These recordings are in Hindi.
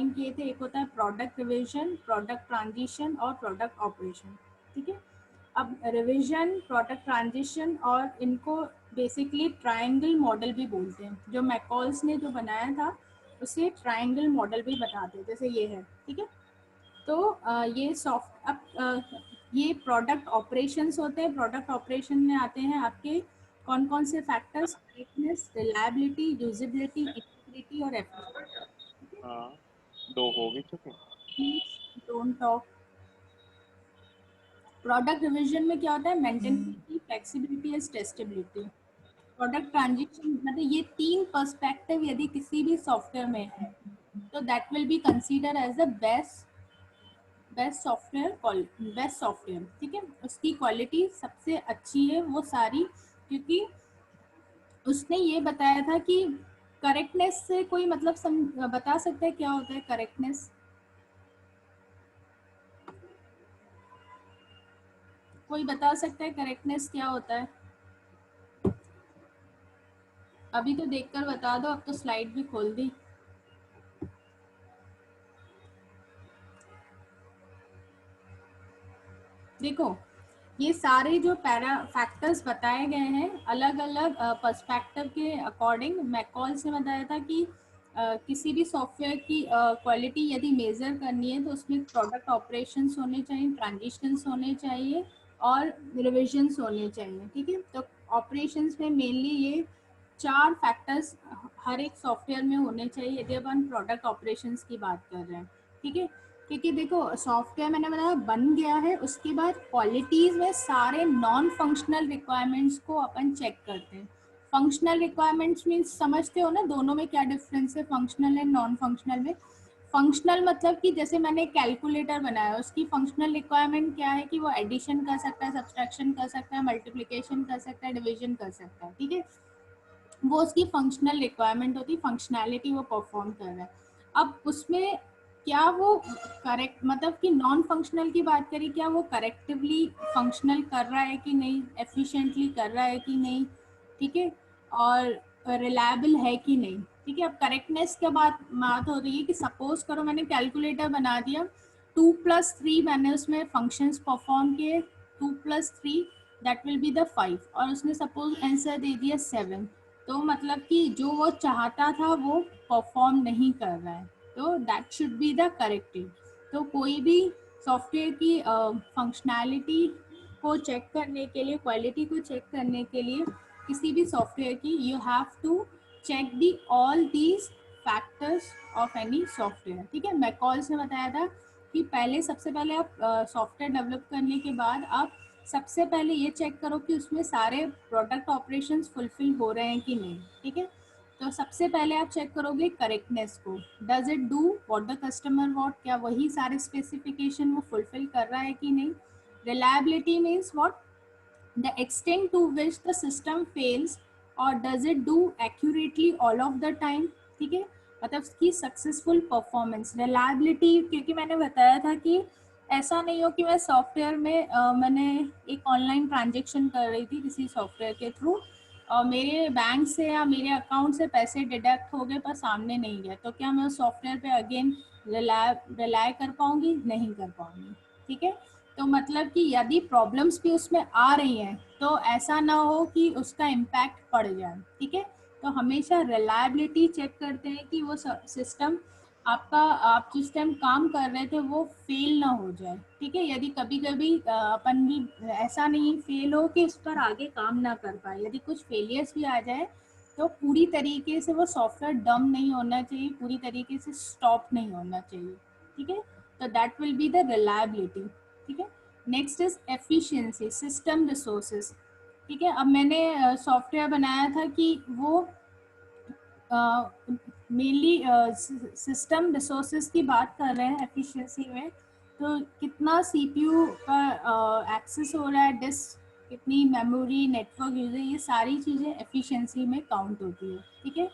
डिफाइन किए थे, एक होता है प्रोडक्ट रिवीजन, प्रोडक्ट ट्रांजिशन और प्रोडक्ट ऑपरेशन। ठीक है, अब रिवीजन, प्रोडक्ट ट्रांजिशन और इनको बेसिकली ट्रायंगल मॉडल भी बोलते हैं। जो मैकॉल्स ने जो बनाया था उसे ट्रायंगल मॉडल भी बताते हैं, जैसे ये है। ठीक है, तो ये सॉफ्ट अब ये प्रोडक्ट ऑपरेशंस होते हैं। प्रोडक्ट ऑपरेशन में आते हैं आपके कौन कौन से factors, correctness, reliability, usability, integrity और एफिशिएंसी। हाँ, दो हो भी चुके। Please don't talk. Product revision में क्या होता है, maintainability, flexibility and testability. Product transition मतलब ये तीन पर्सपेक्टिव यदि किसी भी सॉफ्टवेयर में है तो that will be consider as the best software. ठीक है, उसकी क्वालिटी सबसे अच्छी है वो सारी, क्योंकि उसने ये बताया था कि करेक्टनेस से कोई मतलब बता सकता है क्या होता है करेक्टनेस? कोई बता सकता है करेक्टनेस क्या होता है? अभी तो देखकर बता दो, अब तो स्लाइड भी खोल दी। देखो, ये सारे जो पैरा फैक्टर्स बताए गए हैं अलग अलग पर्सपेक्टिव के अकॉर्डिंग, मैकॉल्स ने बताया था कि किसी भी सॉफ्टवेयर की क्वालिटी यदि मेजर करनी है तो उसमें प्रोडक्ट ऑपरेशंस होने चाहिए, ट्रांजिशंस होने चाहिए और रिविजन्स होने चाहिए। ठीक है, तो ऑपरेशंस में मेनली ये चार फैक्टर्स हर एक सॉफ्टवेयर में होने चाहिए यदि अपन प्रोडक्ट ऑपरेशंस की बात कर रहे हैं। ठीक है, क्योंकि देखो सॉफ्टवेयर मैंने बताया बन गया है, उसके बाद क्वालिटीज में सारे नॉन फंक्शनल रिक्वायरमेंट्स को अपन चेक करते हैं। फंक्शनल रिक्वायरमेंट्स मीन्स समझते हो ना दोनों में क्या डिफरेंस है, फंक्शनल एंड नॉन फंक्शनल में। फंक्शनल मतलब कि जैसे मैंने कैलकुलेटर बनाया, उसकी फंक्शनल रिक्वायरमेंट क्या है कि वो एडिशन कर सकता है, सब्सट्रैक्शन कर सकता है, मल्टीप्लिकेशन कर सकता है, डिवीजन कर सकता है। ठीक है, वो उसकी फंक्शनल रिक्वायरमेंट होती है, फंक्शनैलिटी वो परफॉर्म कर रहा है। अब उसमें क्या वो करेक्ट मतलब कि नॉन फंक्शनल की बात करें, क्या वो करेक्टिवली फंक्शनल कर रहा है कि नहीं, एफिशिएंटली कर रहा है कि नहीं। ठीक है, और रिलायबल है कि नहीं। ठीक है, अब करेक्टनेस के बात हो रही है कि सपोज करो मैंने कैलकुलेटर बना दिया, 2+3 मैंने उसमें फंक्शंस परफॉर्म किए, 2+3 दैट विल बी द 5, और उसने सपोज आंसर दे दिया 7, तो मतलब कि जो वो चाहता था वो परफॉर्म नहीं कर रहा है, तो that should be the corrective. तो कोई भी सॉफ्टवेयर की फंक्शनैलिटी को चेक करने के लिए, क्वालिटी को चेक करने के लिए किसी भी सॉफ्टवेयर की, you have to check the all these factors of any software. ठीक है, मैकॉल्स ने बताया था कि पहले सबसे पहले आप सॉफ्टवेयर डेवलप करने के बाद आप सबसे पहले ये चेक करो कि उसमें सारे प्रोडक्ट ऑपरेशंस फुलफिल हो रहे हैं कि नहीं। ठीक है, तो सबसे पहले आप चेक करोगे करेक्टनेस को, does it do what the customer want, क्या वही सारे स्पेसिफिकेशन वो फुलफिल कर रहा है कि नहीं। Reliability means what, the extent to which the system fails, और does it do accurately all of the time. ठीक है, मतलब उसकी सक्सेसफुल परफॉर्मेंस। रिलायबिलिटी, क्योंकि मैंने बताया था कि ऐसा नहीं हो कि मैं सॉफ्टवेयर में मैंने एक ऑनलाइन ट्रांजेक्शन कर रही थी किसी सॉफ्टवेयर के थ्रू और मेरे बैंक से या मेरे अकाउंट से पैसे डिडक्ट हो गए पर सामने नहीं गए, तो क्या मैं उस सॉफ्टवेयर पे अगेन रिलाय कर पाऊंगी? नहीं कर पाऊंगी। ठीक है, तो मतलब कि यदि प्रॉब्लम्स भी उसमें आ रही हैं तो ऐसा ना हो कि उसका इम्पैक्ट पड़ जाए। ठीक है, तो हमेशा रिलायबिलिटी चेक करते हैं कि वो सिस्टम आपका, आप जिस टाइम काम कर रहे थे वो फेल ना हो जाए। ठीक है, यदि कभी कभी अपन भी ऐसा नहीं फेल हो कि उस पर आगे काम ना कर पाए, यदि कुछ फेलियर्स भी आ जाए तो पूरी तरीके से वो सॉफ्टवेयर डम नहीं होना चाहिए, पूरी तरीके से स्टॉप नहीं होना चाहिए। ठीक है, तो that will be the reliability. ठीक है, next is efficiency, system resources. ठीक है, अब मैंने सॉफ्टवेयर बनाया था कि वो मेनली सिस्टम रिसोर्सेज की बात कर रहे हैं एफिशिएंसी में, तो कितना सीपीयू का एक्सेस हो रहा है, डिस्क कितनी, मेमोरी, नेटवर्क यूजर, ये सारी चीज़ें एफिशिएंसी में काउंट होती है। ठीक है,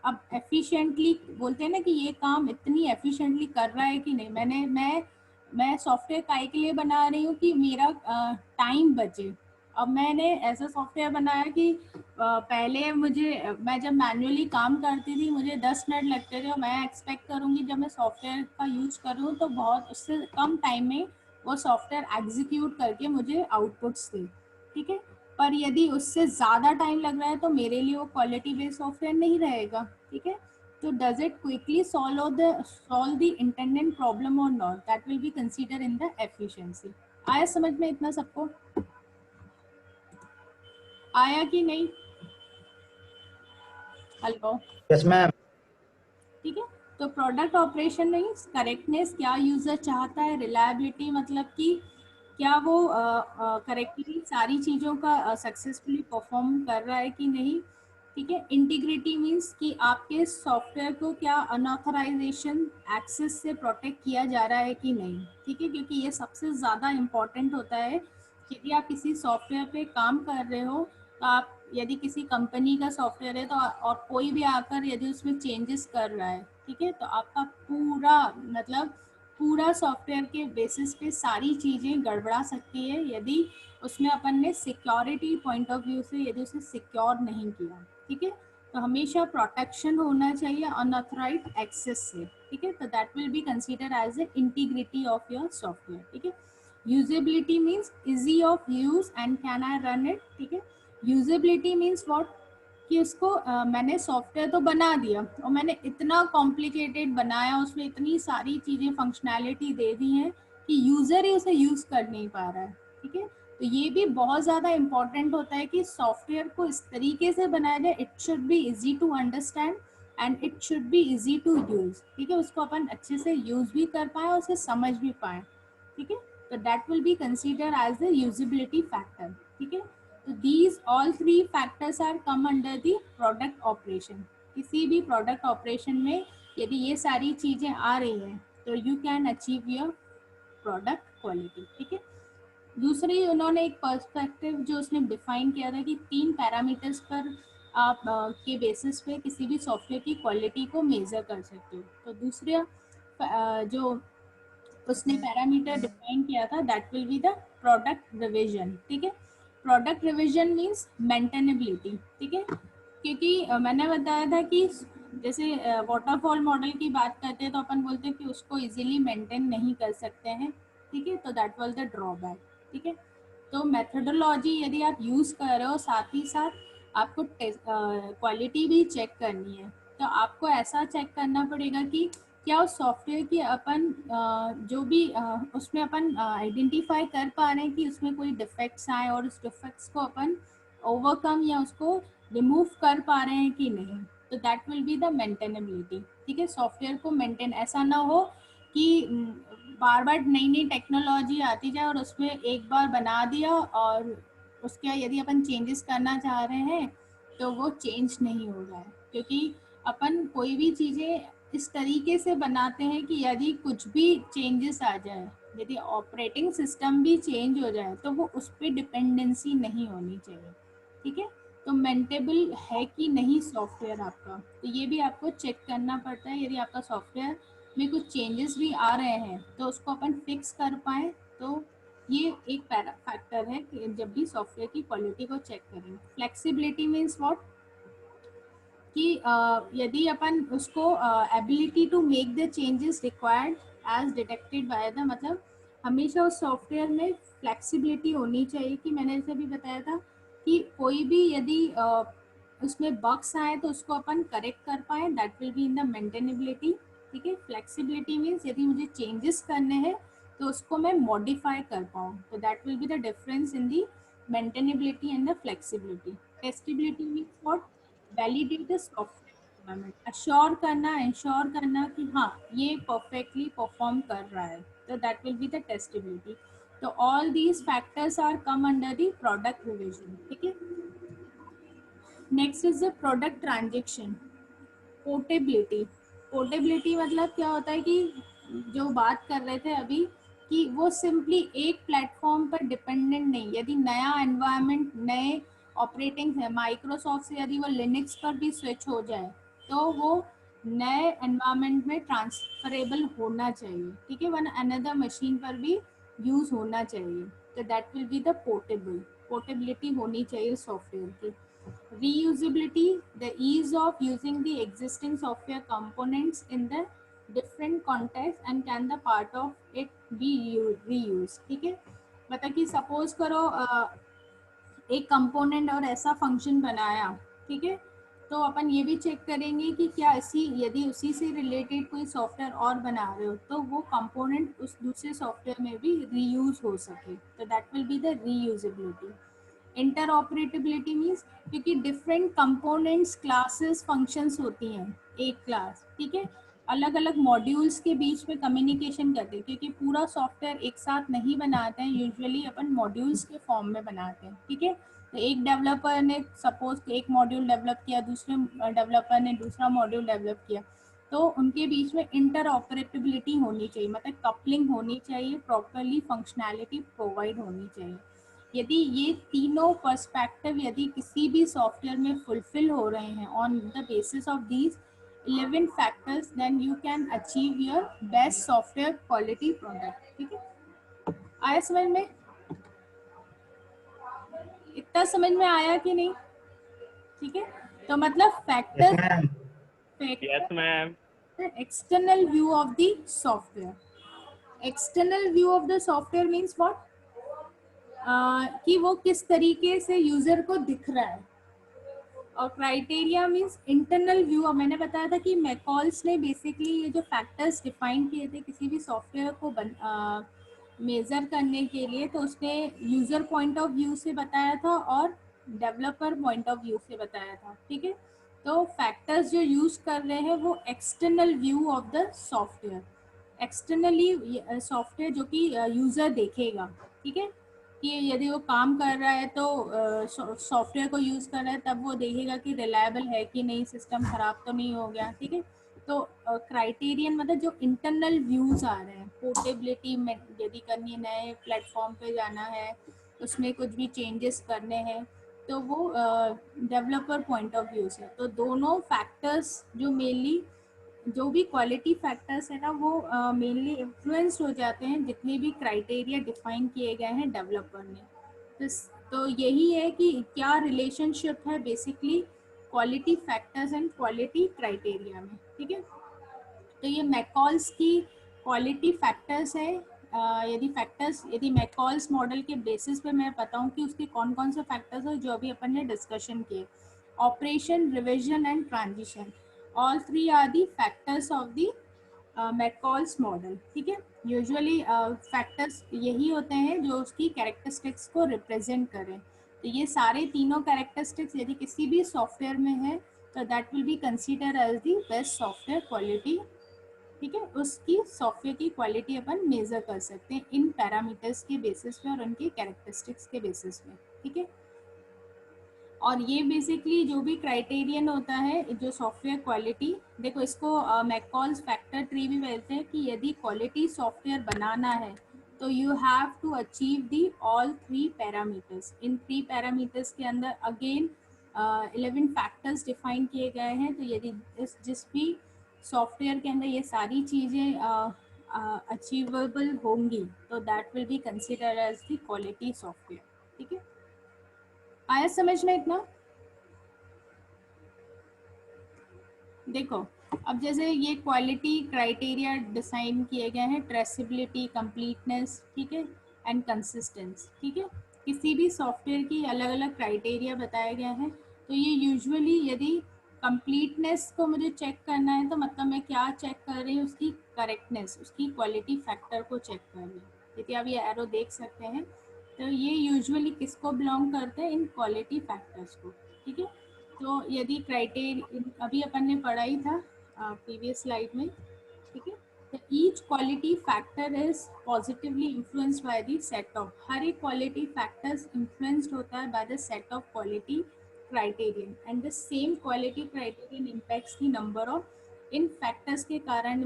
अब एफिशिएंटली बोलते हैं ना कि ये काम इतनी एफिशिएंटली कर रहा है कि नहीं। मैं सॉफ्टवेयर काय के लिए बना रही हूँ कि मेरा टाइम बचे। अब मैंने ऐसा सॉफ्टवेयर बनाया कि पहले मैं जब मैन्युअली काम करती थी मुझे 10 मिनट लगते थे, और मैं एक्सपेक्ट करूँगी जब मैं सॉफ्टवेयर का यूज करूँ तो बहुत उससे कम टाइम में वो सॉफ्टवेयर एग्जीक्यूट करके मुझे आउटपुट्स दे, ठीक है। पर यदि उससे ज़्यादा टाइम लग रहा है तो मेरे लिए वो क्वालिटी बेस्ड सॉफ्टवेयर नहीं रहेगा, ठीक है। तो does it quickly solve the intended problem और not, that will be consider in the efficiency. आया समझ में इतना सबको? आया कि नहीं? हेलो? Yes ma'am. ठीक है। तो प्रोडक्ट ऑपरेशन में करेक्टनेस, क्या यूजर चाहता है, रिलायबिलिटी मतलब कि क्या वो करेक्टली सारी चीज़ों का सक्सेसफुली परफॉर्म कर रहा है कि नहीं, ठीक है। इंटीग्रिटी मीन्स कि आपके सॉफ्टवेयर को क्या अनऑथराइजेशन एक्सेस से प्रोटेक्ट किया जा रहा है कि नहीं, ठीक है, क्योंकि ये सबसे ज़्यादा इम्पॉर्टेंट होता है। यदि आप किसी सॉफ्टवेयर पे काम कर रहे हो तो आप, यदि किसी कंपनी का सॉफ्टवेयर है तो और कोई भी आकर यदि उसमें चेंजेस कर रहा है, ठीक है, तो आपका पूरा मतलब पूरा सॉफ्टवेयर के बेसिस पे सारी चीज़ें गड़बड़ा सकती है यदि उसमें अपन ने सिक्योरिटी पॉइंट ऑफ व्यू से यदि उसे सिक्योर नहीं किया, ठीक है। तो हमेशा प्रोटेक्शन होना चाहिए अनऑथराइज्ड एक्सेस से, ठीक है। तो that will be consider as a integrity of your software, ठीक है। Usability means easy of use and can I run it, ठीक है। यूजेबिलिटी मीन्स व्हाट, कि उसको मैंने सॉफ्टवेयर तो बना दिया और मैंने इतना कॉम्प्लिकेटेड बनाया, उसमें इतनी सारी चीज़ें फंक्शनैलिटी दे दी हैं कि यूज़र ही उसे यूज़ कर नहीं पा रहा है, ठीक है। तो ये भी बहुत ज़्यादा इम्पॉर्टेंट होता है कि सॉफ्टवेयर को इस तरीके से बनाया जाए, it should be easy to understand and it should be easy to use, ठीक है। उसको अपन अच्छे से यूज़ भी कर पाएँ और उसे समझ भी पाएँ, ठीक है। तो that will be consider as the usability factor, ठीक है। तो these all three factors are come under the product operation। किसी भी प्रोडक्ट ऑपरेशन में यदि ये सारी चीज़ें आ रही हैं तो you can achieve your product quality, ठीक है। दूसरी उन्होंने एक पर्सपेक्टिव जो उसने डिफाइन किया था कि 3 पैरामीटर्स पर आप के बेसिस पे किसी भी सॉफ्टवेयर की क्वालिटी को मेजर कर सकते हो। तो दूसरा जो उसने पैरामीटर डिफाइन किया था that will be the product revision, ठीक है। प्रोडक्ट रिवीजन मीन्स मेंटेनेबिलिटी, ठीक है। क्योंकि मैंने बताया था कि जैसे वाटरफॉल मॉडल की बात करते हैं तो अपन बोलते हैं कि उसको इजीली मेंटेन नहीं कर सकते हैं, ठीक है। तो दैट वाज द ड्रॉबैक, ठीक है। तो मेथडोलॉजी यदि आप यूज़ कर रहे हो साथ ही साथ आपको क्वालिटी भी चेक करनी है, तो आपको ऐसा चेक करना पड़ेगा कि क्या उस सॉफ्टवेयर की अपन जो भी उसमें अपन आइडेंटिफाई कर पा रहे हैं कि उसमें कोई डिफेक्ट्स आए और उस डिफेक्ट्स को अपन ओवरकम या उसको रिमूव कर पा रहे हैं कि नहीं। तो that will be the maintainability, ठीक है। सॉफ्टवेयर को मेंटेन ऐसा ना हो कि बार बार नई नई टेक्नोलॉजी आती जाए और उसमें एक बार बना दिया और उसके यदि अपन चेंजेस करना चाह रहे हैं तो वो चेंज नहीं हो रहा है, क्योंकि अपन कोई भी चीज़ें इस तरीके से बनाते हैं कि यदि कुछ भी चेंजेस आ जाए, यदि ऑपरेटिंग सिस्टम भी चेंज हो जाए तो वो उस पर डिपेंडेंसी नहीं होनी चाहिए, ठीक है। तो मेंटेबल है कि नहीं सॉफ्टवेयर आपका, तो ये भी आपको चेक करना पड़ता है। यदि आपका सॉफ्टवेयर में कुछ चेंजेस भी आ रहे हैं तो उसको अपन फिक्स कर पाएँ, तो ये एक फैक्टर है कि जब भी सॉफ्टवेयर की क्वालिटी को चेक करें। फ्लेक्सिबिलिटी मीन्स व्हाट, कि यदि अपन उसको ability to make the changes required as detected by the, मतलब हमेशा उस सॉफ्टवेयर में फ्लेक्सिबिलिटी होनी चाहिए कि मैंने जैसे भी बताया था कि कोई भी यदि उसमें बग्स आए तो उसको अपन करेक्ट कर पाए, that will be in the maintainability, ठीक है। फ्लेक्सिबिलिटी मीन्स यदि मुझे चेंजेस करने हैं तो उसको मैं मॉडिफाई कर पाऊँ, तो that will be the difference in the maintainability and the flexibility. Testability means what, validate the software requirement, assure करना, इंश्योर करना कि हाँ ये परफेक्टली परफॉर्म कर रहा है, तो that will be the testability. तो all these factors are come under the product revision, ठीक है। Next is the product transaction. Portability, portability मतलब क्या होता है कि जो बात कर रहे थे अभी कि वो सिंपली एक प्लेटफॉर्म पर डिपेंडेंट नहीं, यदि नया एनवायरनमेंट नए ऑपरेटिंग है माइक्रोसॉफ्ट से यदि वो लिनक्स पर भी स्विच हो जाए तो वो नए एनवायरनमेंट में ट्रांसफरेबल होना चाहिए, ठीक है, वन अनदर मशीन पर भी यूज होना चाहिए, तो that will be the portable, portability होनी चाहिए सॉफ्टवेयर की। reusability, the ease of using the existing software components in the different context and can the part of it be reused। ठीक है, मतलब कि सपोज करो एक कंपोनेंट और ऐसा फंक्शन बनाया, ठीक है, तो अपन ये भी चेक करेंगे कि क्या इसी यदि उसी से रिलेटेड कोई सॉफ्टवेयर और बना रहे हो तो वो कंपोनेंट उस दूसरे सॉफ्टवेयर में भी रीयूज हो सके, तो that will be the reusability. Interoperability means क्योंकि डिफरेंट कंपोनेंट्स क्लासेस फंक्शंस होती हैं एक क्लास, ठीक है, अलग अलग मॉड्यूल्स के बीच में कम्युनिकेशन करते हैं, क्योंकि पूरा सॉफ्टवेयर एक साथ नहीं बनाते हैं, यूजुअली अपन मॉड्यूल्स के फॉर्म में बनाते हैं, ठीक है। तो एक डेवलपर ने सपोज एक मॉड्यूल डेवलप किया, दूसरे डेवलपर ने दूसरा मॉड्यूल डेवलप किया, तो उनके बीच में इंटर ऑपरेटेबिलिटी होनी चाहिए, मतलब कपलिंग होनी चाहिए, प्रॉपरली फंक्शनैलिटी प्रोवाइड होनी चाहिए। यदि ये तीनों पर्सपेक्टिव यदि किसी भी सॉफ्टवेयर में फुलफिल हो रहे हैं on the basis of these 11 factors, then you can achieve your best software quality product. ठीक है, आया समझ में? इतना समझ में आया कि नहीं? ठीक है, तो मतलब yes factor ma'am. Yes ma'am. External view of the software. External view of the software means what, कि वो किस तरीके से यूजर को दिख रहा है। और क्राइटेरिया मीन्स इंटरनल व्यू। मैंने बताया था कि मैकॉल्स ने बेसिकली ये जो फैक्टर्स डिफाइन किए थे किसी भी सॉफ्टवेयर को मेजर करने के लिए, तो उसने यूजर पॉइंट ऑफ व्यू से बताया था और डेवलपर पॉइंट ऑफ व्यू से बताया था। ठीक है, तो फैक्टर्स जो यूज कर रहे हैं वो external view of the software, externally software जो कि यूजर देखेगा। ठीक है, कि यदि वो काम कर रहा है तो सॉफ्टवेयर को यूज़ कर रहा है तब वो देखेगा कि रिलायबल है कि नहीं, सिस्टम ख़राब तो नहीं हो गया। ठीक है, तो क्राइटेरियन मतलब जो इंटरनल व्यूज़ आ रहे हैं, पोर्टेबिलिटी में यदि करनी है, नए प्लेटफॉर्म पे जाना है, उसमें कुछ भी चेंजेस करने हैं, तो वो डेवलपर पॉइंट ऑफ व्यू से। तो दोनों फैक्टर्स जो मेनली जो भी क्वालिटी फैक्टर्स है ना वो मेनली इन्फ्लुएंस हो जाते हैं जितने भी क्राइटेरिया डिफाइन किए गए हैं डेवलपर ने। तो यही है कि क्या रिलेशनशिप है basically quality factors and quality criteria में। ठीक है, तो ये मैकॉल्स की क्वालिटी फैक्टर्स है। यदि मैकॉल्स मॉडल के बेसिस पे मैं बताऊं कि उसके कौन कौन से फैक्टर्स है जो अभी अपन ने डिस्कशन किए, operation, revision and transition, all three are the factors of the McCall's model. ठीक है, यूजुअली फैक्टर्स यही होते हैं जो उसकी कैरेक्टरिस्टिक्स को रिप्रेजेंट करें। तो ये सारे तीनों कैरेक्टरिस्टिक्स यदि किसी भी सॉफ्टवेयर में है तो that will be consider as the best software quality. ठीक है, उसकी सॉफ्टवेयर की क्वालिटी अपन मेजर कर सकते हैं इन पैरामीटर्स के बेसिस पे और उनके कैरेक्टरिस्टिक्स के बेसिस पे। ठीक है, और ये बेसिकली जो भी क्राइटेरियन होता है जो सॉफ्टवेयर क्वालिटी, देखो इसको मैकॉल्स फैक्टर ट्री भी बोलते हैं कि यदि क्वालिटी सॉफ्टवेयर बनाना है तो you have to achieve the all three parameters. In three parameters के अंदर अगेन 11 फैक्टर्स डिफाइन किए गए हैं। तो यदि जिस भी सॉफ्टवेयर के अंदर ये सारी चीज़ें अचीवेबल होंगी तो that will be consider as the quality software. ठीक है, आया समझ में इतना? देखो, अब जैसे ये क्वालिटी क्राइटेरिया डिसाइन किए गए हैं, ट्रेसिबिलिटी, कंप्लीटनेस, ठीक है, एंड कंसिस्टेंस। ठीक है, किसी भी सॉफ्टवेयर की अलग अलग क्राइटेरिया बताए गए हैं। तो ये यूजुअली यदि कंप्लीटनेस को मुझे चेक करना है तो मतलब मैं क्या चेक कर रही हूँ, उसकी करेक्टनेस, उसकी क्वालिटी फैक्टर को चेक कर रही हूँ। यदि आप ये एरो देख सकते हैं तो ये यूजुअली किसको बिलोंग करते हैं, इन क्वालिटी फैक्टर्स को। ठीक है, तो यदि क्राइटेरिया अभी अपन ने पढ़ा ही था प्रीवियस स्लाइड में। ठीक है, तो each quality factor is positively influenced by the set of, हर एक क्वालिटी फैक्टर्स इन्फ्लुएंस्ड होता है by the set of quality criterion and the same quality criterion impacts the number of in factors के कारण